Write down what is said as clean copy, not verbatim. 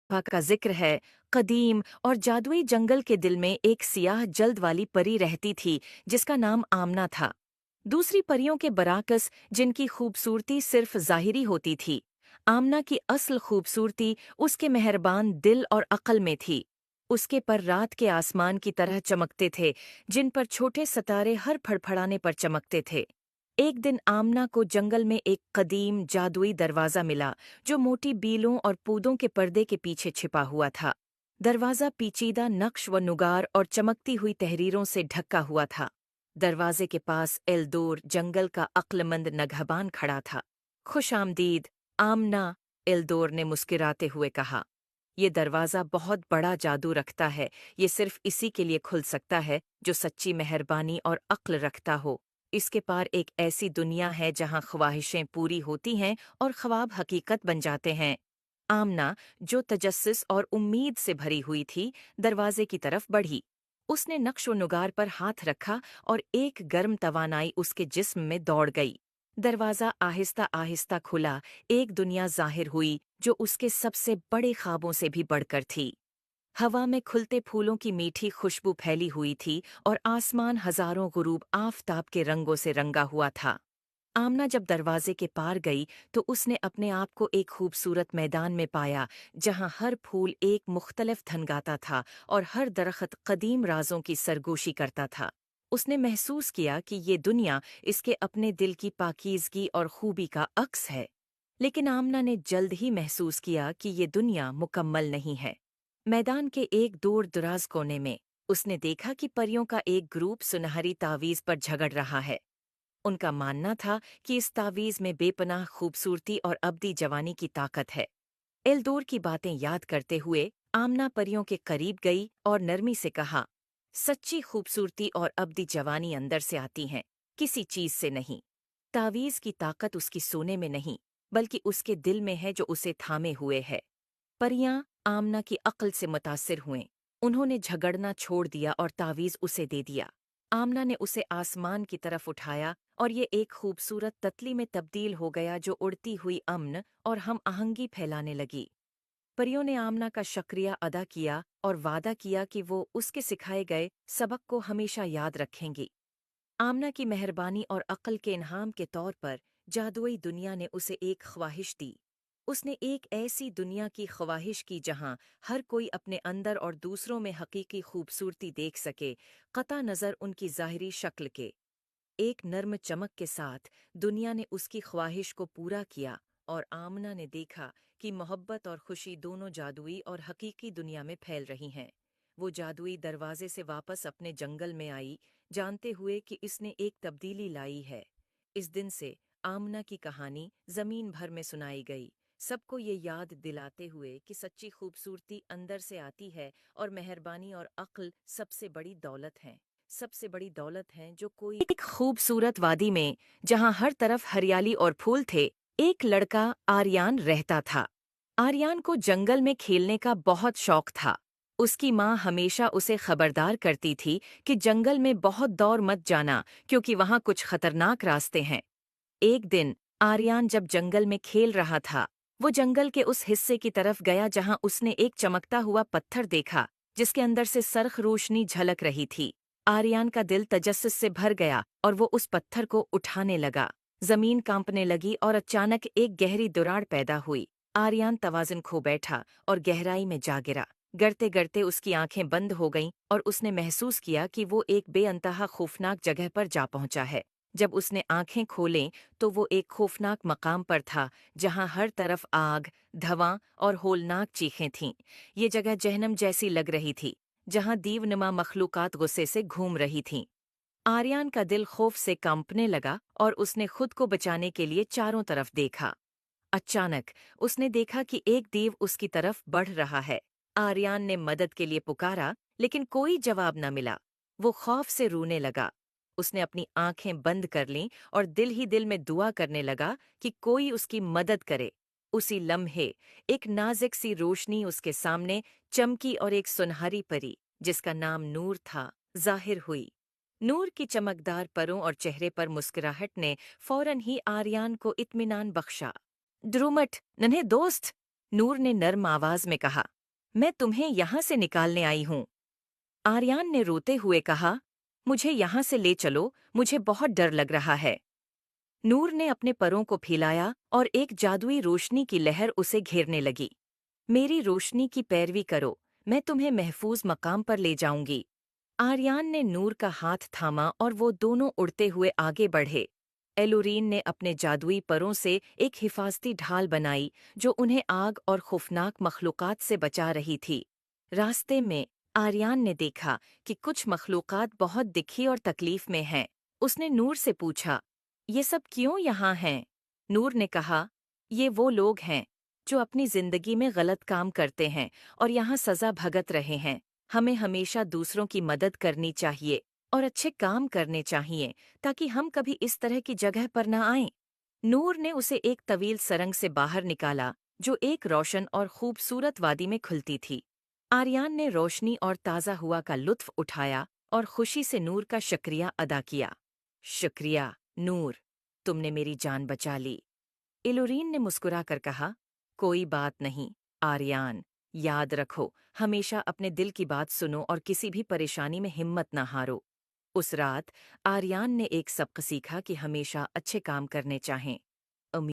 का जिक्र है। कदीम और जादुई जंगल के दिल में एक सियाह जल्द वाली परी रहती थी जिसका नाम आमना था। दूसरी परियों के बराकस, जिनकी खूबसूरती सिर्फ ज़ाहिरी होती थी, आमना की असल खूबसूरती उसके मेहरबान दिल और अक्ल में थी। उसके पर रात के आसमान की तरह चमकते थे, जिन पर छोटे सितारे हर फड़फड़ाने पर चमकते थे। एक दिन आमना को जंगल में एक कदीम जादुई दरवाज़ा मिला, जो मोटी बीलों और पूदों के पर्दे के पीछे छिपा हुआ था। दरवाज़ा पेचीदा नक्श व नुगार और चमकती हुई तहरीरों से ढका हुआ था। दरवाजे के पास एल्दोर, जंगल का अक्लमंद नगहबान, खड़ा था। खुश आमदीद, आमना, एल्दोर ने मुस्कुराते हुए कहा। ये दरवाज़ा बहुत बड़ा जादू रखता है। ये सिर्फ इसी के लिए खुल सकता है जो सच्ची मेहरबानी और अक्ल रखता हो। इसके पार एक ऐसी दुनिया है जहाँ ख्वाहिशें पूरी होती हैं और ख्वाब हकीकत बन जाते हैं। आमना, जो तजस्सुस और उम्मीद से भरी हुई थी, दरवाजे की तरफ बढ़ी। उसने नक्श व नुगार पर हाथ रखा और एक गर्म तवानाई उसके जिस्म में दौड़ गई। दरवाज़ा आहिस्ता आहिस्ता खुला। एक दुनिया ज़ाहिर हुई जो उसके सबसे बड़े ख्वाबों से भी बढ़कर थी। हवा में खुलते फूलों की मीठी खुशबू फैली हुई थी और आसमान हजारों गुरूब आफताब के रंगों से रंगा हुआ था। आमना जब दरवाजे के पार गई तो उसने अपने आप को एक खूबसूरत मैदान में पाया, जहां हर फूल एक मुख्तलिफ धन गाता था और हर दरख्त कदीम राजों की सरगोशी करता था। उसने महसूस किया कि ये दुनिया इसके अपने दिल की पाकीज़गी और खूबी का अक्स है। लेकिन आमना ने जल्द ही महसूस किया कि ये दुनिया मुकम्मल नहीं है। मैदान के एक दूर दराज कोने में उसने देखा कि परियों का एक ग्रुप सुनहरी तावीज़ पर झगड़ रहा है। उनका मानना था कि इस तावीज़ में बेपनाह खूबसूरती और अब्दी जवानी की ताकत है। एल्दोर की बातें याद करते हुए आमना परियों के करीब गई और नरमी से कहा, सच्ची खूबसूरती और अब्दी जवानी अंदर से आती हैं, किसी चीज से नहीं। तावीज़ की ताकत उसकी सोने में नहीं, बल्कि उसके दिल में है जो उसे थामे हुए है। परियां आमना की अक्ल से मुतासिर हुएं। उन्होंने झगड़ना छोड़ दिया और तावीज़ उसे दे दिया। आमना ने उसे आसमान की तरफ उठाया और ये एक खूबसूरत ततली में तब्दील हो गया जो उड़ती हुई अमन और हम आहंगी फैलाने लगी। परियों ने आमना का शुक्रिया अदा किया और वादा किया कि वो उसके सिखाए गए सबक को हमेशा याद रखेंगी। आमना की मेहरबानी और अक्ल के इनाम के तौर पर जादुई दुनिया ने उसे एक ख्वाहिश दी। उसने एक ऐसी दुनिया की ख्वाहिश की जहां हर कोई अपने अंदर और दूसरों में हकीकी खूबसूरती देख सके, कता नज़र उनकी ज़ाहिरी शक्ल के। एक नर्म चमक के साथ दुनिया ने उसकी ख्वाहिश को पूरा किया और आमना ने देखा कि मोहब्बत और खुशी दोनों जादुई और हकीकी दुनिया में फैल रही हैं। वो जादुई दरवाजे से वापस अपने जंगल में आई, जानते हुए कि इसने एक तब्दीली लाई है। इस दिन से आमना की कहानी जमीन भर में सुनाई गई, सबको ये याद दिलाते हुए कि सच्ची खूबसूरती अंदर से आती है और मेहरबानी और अक्ल सबसे बड़ी दौलत है। सबसे बड़ी दौलत है जो कोई। एक खूबसूरत वादी में, जहां हर तरफ हरियाली और फूल थे, एक लड़का आर्यान रहता था। आर्यान को जंगल में खेलने का बहुत शौक था। उसकी माँ हमेशा उसे खबरदार करती थी कि जंगल में बहुत दौड़ मत जाना, क्योंकि वहां कुछ खतरनाक रास्ते हैं। एक दिन आर्यान जब जंगल में खेल रहा था, वो जंगल के उस हिस्से की तरफ गया जहां उसने एक चमकता हुआ पत्थर देखा, जिसके अंदर से सरख रोशनी झलक रही थी। आर्यान का दिल तजस्सुस से भर गया और वो उस पत्थर को उठाने लगा। जमीन कांपने लगी और अचानक एक गहरी दरार पैदा हुई। आर्यान तवाज़ुन खो बैठा और गहराई में जा गिरा। गिरते गिरते उसकी आंखें बंद हो गईं और उसने महसूस किया कि वो एक बेअंतहा खौफनाक जगह पर जा पहुंचा है। जब उसने आंखें खोलें तो वो एक खौफनाक मकाम पर था, जहां हर तरफ आग, धुआं और होलनाक चीखें थीं। ये जगह जहन्नम जैसी लग रही थी, जहां दीवनुमा मखलूकात गुस्से से घूम रही थीं। आर्यान का दिल खौफ से कांपने लगा और उसने खुद को बचाने के लिए चारों तरफ देखा। अचानक उसने देखा कि एक देव उसकी तरफ बढ़ रहा है। आर्यान ने मदद के लिए पुकारा, लेकिन कोई जवाब न मिला। वो खौफ से रोने लगा। उसने अपनी आंखें बंद कर लीं और दिल ही दिल में दुआ करने लगा कि कोई उसकी मदद करे। उसी लम्हे एक नाजुक सी रोशनी उसके सामने चमकी और एक सुनहरी परी, जिसका नाम नूर था, जाहिर हुई। नूर की चमकदार परों और चेहरे पर मुस्कुराहट ने फौरन ही आर्यान को इत्मीनान बख्शा। ड्रूमट, नन्हे दोस्त, नूर ने नर्म आवाज में कहा, मैं तुम्हें यहाँ से निकालने आई हूँ। आर्यान ने रोते हुए कहा, मुझे यहाँ से ले चलो, मुझे बहुत डर लग रहा है। नूर ने अपने परों को फैलाया और एक जादुई रोशनी की लहर उसे घेरने लगी। मेरी रोशनी की पैरवी करो, मैं तुम्हें महफूज मकाम पर ले जाऊंगी। आर्यान ने नूर का हाथ थामा और वो दोनों उड़ते हुए आगे बढ़े। एलुरीन ने अपने जादुई परों से एक हिफाजती ढाल बनाई जो उन्हें आग और खौफनाक मखलूकात से बचा रही थी। रास्ते में आर्यान ने देखा कि कुछ मखलूकात बहुत दिखी और तकलीफ में हैं। उसने नूर से पूछा, ये सब क्यों यहाँ हैं? नूर ने कहा, ये वो लोग हैं जो अपनी जिंदगी में गलत काम करते हैं और यहाँ सजा भगत रहे हैं। हमें हमेशा दूसरों की मदद करनी चाहिए और अच्छे काम करने चाहिए ताकि हम कभी इस तरह की जगह पर न आएं। नूर ने उसे एक तवील सरंग से बाहर निकाला जो एक रोशन और खूबसूरत वादी में खुलती थी। आर्यान ने रोशनी और ताज़ा हुआ का लुत्फ उठाया और खुशी से नूर का शुक्रिया अदा किया। शुक्रिया, नूर, तुमने मेरी जान बचा ली। इलोरीन ने मुस्कुराकर कहा, कोई बात नहीं, आर्यान। याद रखो, हमेशा अपने दिल की बात सुनो और किसी भी परेशानी में हिम्मत न हारो। उस रात आर्यान ने एक सबक सीखा कि हमेशा अच्छे काम करने चाहें।